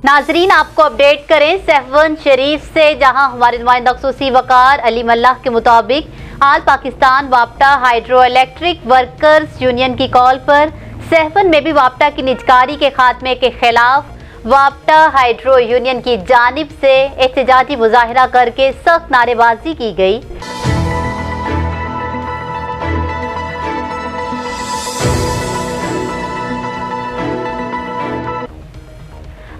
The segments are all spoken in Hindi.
नाजरीन, आपको अपडेट करें सहवन शरीफ से, जहां हमारे नुमाइंदा खसूसी वकार अली मल्लाह के मुताबिक आल पाकिस्तान वाप्टा हाइड्रो इलेक्ट्रिक वर्कर्स यूनियन की कॉल पर सहवन में भी वाप्टा की निजकारी के खात्मे के खिलाफ वाप्टा हाइड्रो यूनियन की जानिब से एहतजाजी मुजाहिरा करके सख्त नारेबाजी की गई।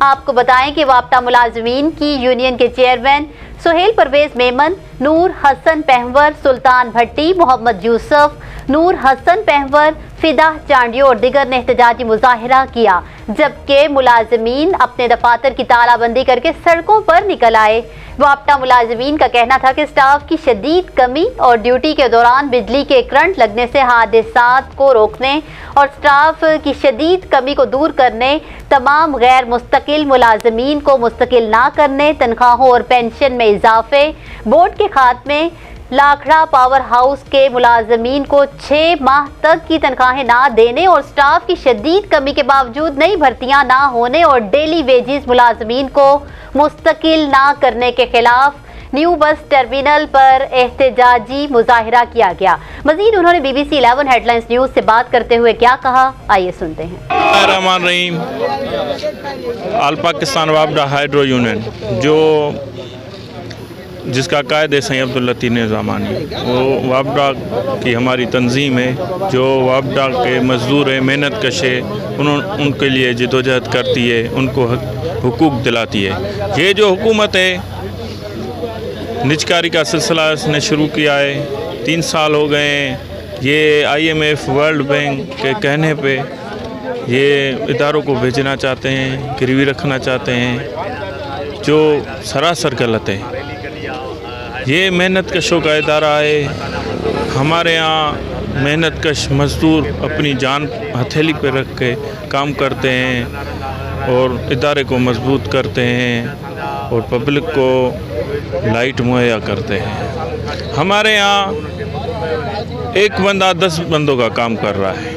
आपको बताएं कि वाप्टा मुलाजमीन की यूनियन के चेयरमैन सुहेल परवेज मेमन, नूर हसन पहवर, सुल्तान भट्टी, मोहम्मद यूसुफ, नूर हसन पहवर, फिदा चांडियो और दिगर ने एहतजाजी मुजाहिरा किया, जबकि मुलाजमीन अपने दफातर की तालाबंदी करके सड़कों पर निकल आए। वाप्टा मुलाजमीन का कहना था कि स्टाफ की शदीद कमी और ड्यूटी के दौरान बिजली के करंट लगने से हादसात को रोकने और स्टाफ की शदीद कमी को दूर करने, तमाम गैर मुस्तकिल मुलाजमीन को मुस्तकिल ना करने, तनख्वाहों और पेंशन में इजाफे, बोर्ड के खात्मे, लाखड़ा पावर हाउस के मुलाजमीन को 6 माह तक की तनख्वाहें ना देने और स्टाफ की शदीद कमी के बावजूद नई भर्तियां ना होने और डेली वेजेस मुलाजमीन को मुस्तकिल ना करने के खिलाफ न्यू बस टर्मिनल पर एहतजाजी मुजाहिरा किया गया। मजीद उन्होंने BBC 11 हेडलाइंस न्यूज से बात करते हुए क्या कहा, आइए सुनते हैं। रहमान रहीम। आल पाकिस्तान वाप्टा हाइड्रो यूनियन जिसका कायद है सैयद अब्दुल लतीफ़ निज़ामानी, वो वाप्टा की हमारी तंजीम है, जो वाप्टा के मज़दूर है, मेहनत कश है, उनके लिए जदोजहद करती है, उनको हुकूक दिलाती है। ये जो हुकूमत है निजकारी का सिलसिला इसने शुरू किया है, 3 साल हो गए हैं। ये IMF वर्ल्ड बैंक के कहने पे ये इदारों को भेजना चाहते हैं, गिरवी रखना चाहते हैं, जो सरासर गलत है। ये मेहनत कशों का इदारा है। हमारे यहाँ मेहनत कश मज़दूर अपनी जान हथेली पे रख के काम करते हैं और इदारे को मजबूत करते हैं और पब्लिक को लाइट मुहैया करते हैं। हमारे यहाँ एक बंदा 10 बंदों का काम कर रहा है,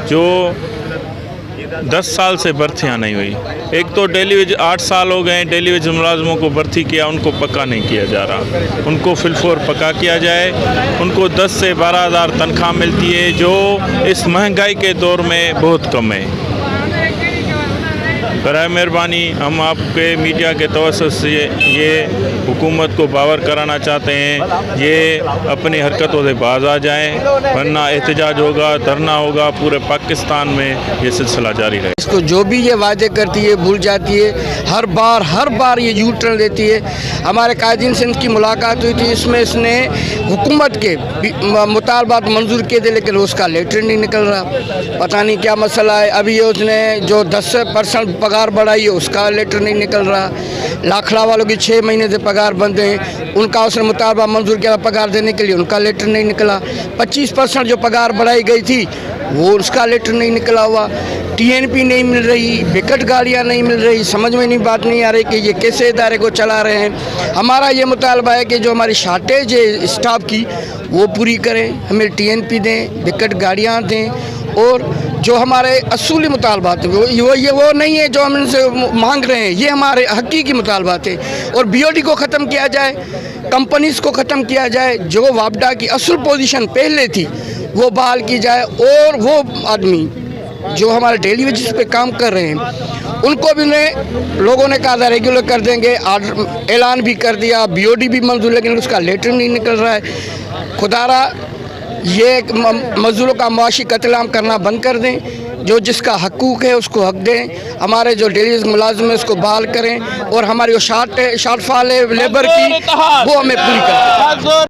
जो 10 साल से भर्तियाँ नहीं हुई। एक तो डेली वेज 8 साल हो गए, डेली वेज मुलाजमों को भर्ती किया, उनको पक्का नहीं किया जा रहा। उनको फिलफोर पक्का किया जाए। उनको 10 से 12 हज़ार तनख्वाह मिलती है, जो इस महंगाई के दौर में बहुत कम है। बराए मेहरबानी हम आपके मीडिया के तवज्जुह से ये हुकूमत को बावर कराना चाहते हैं, ये अपनी हरकतों से बाज आ जाएं, वरना एहतजाज होगा, धरना होगा, पूरे पाकिस्तान में ये सिलसिला जारी रहेगा। इसको जो भी ये वादे करती है भूल जाती है, हर बार ये यू टर्न लेती है। हमारे कायदीन से इनकी मुलाकात हुई थी, इसमें इसने हुकूमत के मुतालबात मंजूर किए थे, लेकिन उसका लेटर नहीं निकल रहा। पता नहीं क्या मसला है। अभी उसने जो 10% पगार बढ़ाई है, उसका लेटर नहीं निकल रहा। लाखड़ा वालों की 6 महीने से पगार बंद हैं, उनका उसने मुतालबा मंजूर किया पगार देने के लिए, उनका लेटर नहीं निकला। 25% जो पगार बढ़ाई गई थी वो उसका लेटर नहीं निकला हुआ। TNP नहीं मिल रही, विकट गाड़ियाँ नहीं मिल रही। समझ में नहीं बात नहीं आ रही कि ये कैसे इदारे को चला रहे हैं। हमारा ये मुतालबा है कि जो हमारी शार्टेज है स्टाफ की वो पूरी करें, हमें TNP दें, विकट गाड़ियाँ दें, और जो हमारे असूली मुतालबात हैं वो नहीं है जो हम इनसे मांग रहे हैं, ये हमारे हकीकी मुतालबात है। और BOD को ख़त्म किया जाए, कंपनीज़ को ख़त्म किया जाए, जो वाप्टा की असल पोजीशन पहले थी वो बहाल की जाए, और वो आदमी जो हमारे डेली वेजेस पे काम कर रहे हैं उनको भी लोगों ने कहा था रेगुलर कर देंगे, ऐलान भी कर दिया, BOD भी मंजूर, लेकिन उसका लेटर नहीं निकल रहा है। खुदारा ये मजदूरों का मुआशी कत्लेआम करना बंद कर दें, जो जिसका हकूक़ है उसको हक दें, हमारे जो डेली मुलाजिम है उसको बहाल करें, और हमारी जो शॉर्टफॉल है लेबर की वो हमें पूरी करें।